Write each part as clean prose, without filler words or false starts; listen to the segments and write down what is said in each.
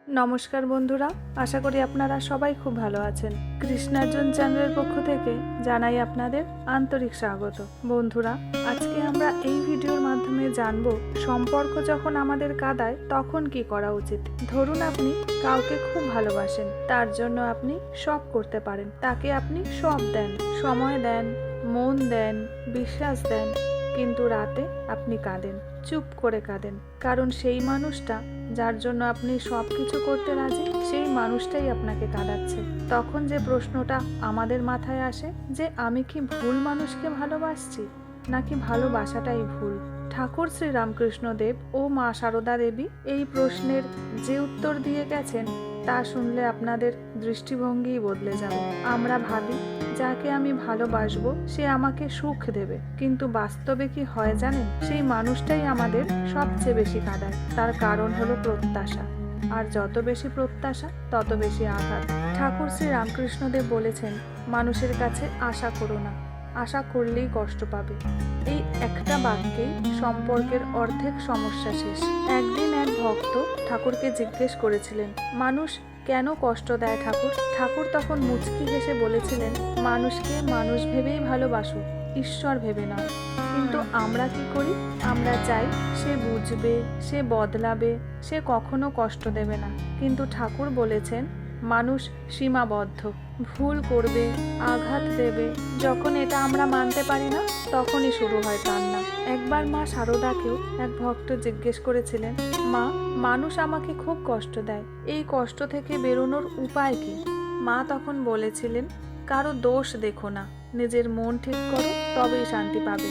নমস্কার বন্ধুরা, আশা করি আপনারা সবাই খুব ভালো আছেন। কৃষ্ণার্জুন চ্যানেলের পক্ষ থেকে জানাই আপনাদের আন্তরিক স্বাগত। বন্ধুরা, আজকে আমরা এই ভিডিওর মাধ্যমে জানব সম্পর্ক যখন আমাদের কাঁদায় তখন কি করা উচিত। ধরুন আপনি কাউকে খুব ভালোবাসেন, তার জন্য আপনি সব করতে পারেন, তাকে আপনি সব দেন, সময় দেন, মন দেন, বিশ্বাস দেন, কিন্তু রাতে আপনি কাঁদেন, চুপ করে কাঁদেন, কারণ সেই মানুষটা যার জন্য আপনি সব কিছু করতে রাজি, সেই মানুষটাই আপনাকে কাঁদাচ্ছে। তখন যে প্রশ্নটা আমাদের মাথায় আসে যে আমি কি ভুল মানুষকে ভালোবাসছি, নাকি ভালোবাসাটাই ভুল? ঠাকুর শ্রী রামকৃষ্ণ দেব ও মা সারদা দেবী এই প্রশ্নের যে উত্তর দিয়ে গেছেন তা শুনলে আপনাদের দৃষ্টিভঙ্গিই বদলে যাবে। আমরা ভাবি যাকে আমি ভালোবাসবো সে আমাকে সুখ দেবে, কিন্তু বাস্তবে কি হয় জানেন? সেই মানুষটাই আমাদের সবচেয়ে বেশি কাঁদায়। তার কারণ হলো প্রত্যাশা, আর যত বেশি প্রত্যাশা তত বেশি আঘাত। ঠাকুর শ্রী রামকৃষ্ণ দেব বলেছেন, মানুষের কাছে আশা করো না, আশা করলেই কষ্ট পাবে। এই একটা বাক্যেই সম্পর্কের অর্ধেক সমস্যা শেষ। একদিন এক ভক্ত ঠাকুরকে জিজ্ঞেস করেছিলেন, মানুষ কেন কষ্ট দেয় ঠাকুর? ঠাকুর তখন মুচকি হেসে বলেছিলেন, মানুষকে মানুষ ভেবেই ভালোবাসো, ঈশ্বর ভেবে নয়। কিন্তু আমরা কি করি? আমরা চাই সে বুঝবে, সে বদলাবে, সে কখনো কষ্ট দেবে না। কিন্তু ঠাকুর বলেছেন, মানুষ সীমাবদ্ধ, ভুল করবে, আঘাত দেবে। যখন এটা আমরা মানতে পারি না, তখনই শুরু হয় কান্না। একবার মা সারদাকেও এক ভক্ত জিজ্ঞেস করেছিলেন, মা, মানুষ আমাকে খুব কষ্ট দেয়, এই কষ্ট থেকে বেরোনোর উপায় কি? মা তখন বলেছিলেন, কারো দোষ দেখো না, নিজের মন ঠিক করো, তবেই শান্তি পাবে।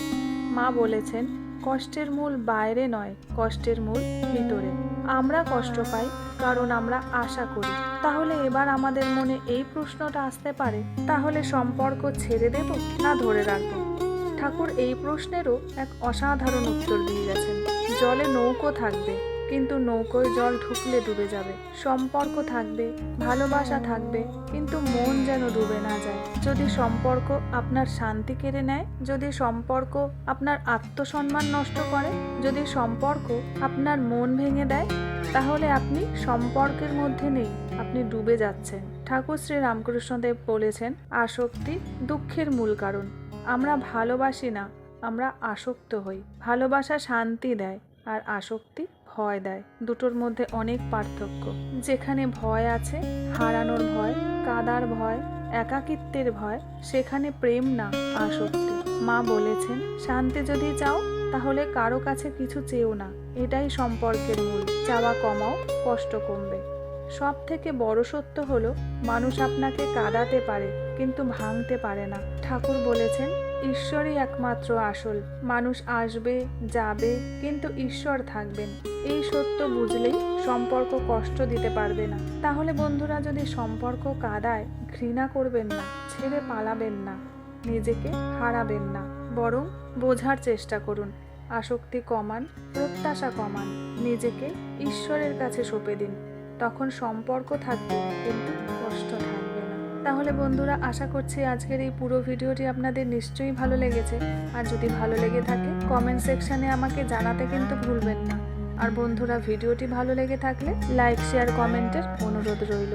মা বলেছেন, কষ্টের মূল বাইরে নয়, কষ্টের মূল ভিতরে। আমরা কষ্ট পাই কারণ আমরা আশা করি। তাহলে এবার আমাদের মনে এই প্রশ্নটা আসতে পারে, তাহলে সম্পর্ক ছেড়ে দেব না ধরে রাখবো? ঠাকুর এই প্রশ্নেরও এক অসাধারণ উত্তর দিয়ে গেছেন। জলে নৌকো থাকবে, কিন্তু নৌকোয় জল ঢুকলে ডুবে যাবে। সম্পর্ক থাকবে, ভালোবাসা থাকবে, কিন্তু মন যেন ডুবে না যায়। যদি সম্পর্ক আপনার শান্তি কেড়ে নেয়, যদি সম্পর্ক আপনার আত্মসম্মান নষ্ট করে, যদি সম্পর্ক আপনার মন ভেঙে দেয়, তাহলে আপনি সম্পর্কের মধ্যে নেই, আপনি ডুবে যাচ্ছেন। ঠাকুর শ্রী রামকৃষ্ণদেব বলেছেন, আসক্তি দুঃখের মূল কারণ। আমরা ভালোবাসি না, আমরা আসক্ত হই। ভালোবাসা শান্তি দেয়, আর আসক্তি ভয় দেয়। দুটোর মধ্যে অনেক পার্থক্য। যেখানে ভয় আছে, হারানোর ভয়, কাদার ভয়, একাকিত্বের ভয়, সেখানে প্রেম না, আসক্তি। মা বলেছেন, শান্তি যদি চাও তাহলে কারো কাছে কিছু চেও না, এটাই সম্পর্কের মূল। চাওয়া কমাও, কষ্ট কমবে। সব থেকে বড় সত্য হলো, মানুষ আপনাকে কাঁদাতে পারে কিন্তু ভাঙতে পারে না। ঠাকুর বলেছেন, ঈশ্বরই একমাত্র আসল। মানুষ আসবে, যাবে, কিন্তু ঈশ্বর থাকবেন। এই সত্য বুঝলেই সম্পর্ক কষ্ট দিতে পারবে না। তাহলে বন্ধুরা, যদি সম্পর্ক কাঁদায়, ঘৃণা করবেন না, ছেড়ে পালাবেন না, নিজেকে হারাবেন না, বরং বোঝার চেষ্টা করুন। আসক্তি কমান, প্রত্যাশা কমান, নিজেকে ঈশ্বরের কাছে সঁপে দিন। তখন সম্পর্ক থাকবে, কিন্তু কষ্ট থাকবে না। তাহলে বন্ধুরা, আশা করছি আজকের এই পুরো ভিডিওটি আপনাদের নিশ্চয়ই ভালো লেগেছে। আর যদি ভালো লেগে থাকে, কমেন্ট সেকশনে আমাকে জানাতে কিন্তু ভুলবেন না। আর বন্ধুরা, ভিডিওটি ভালো লেগে থাকলে লাইক, শেয়ার, কমেন্টের অনুরোধ রইল।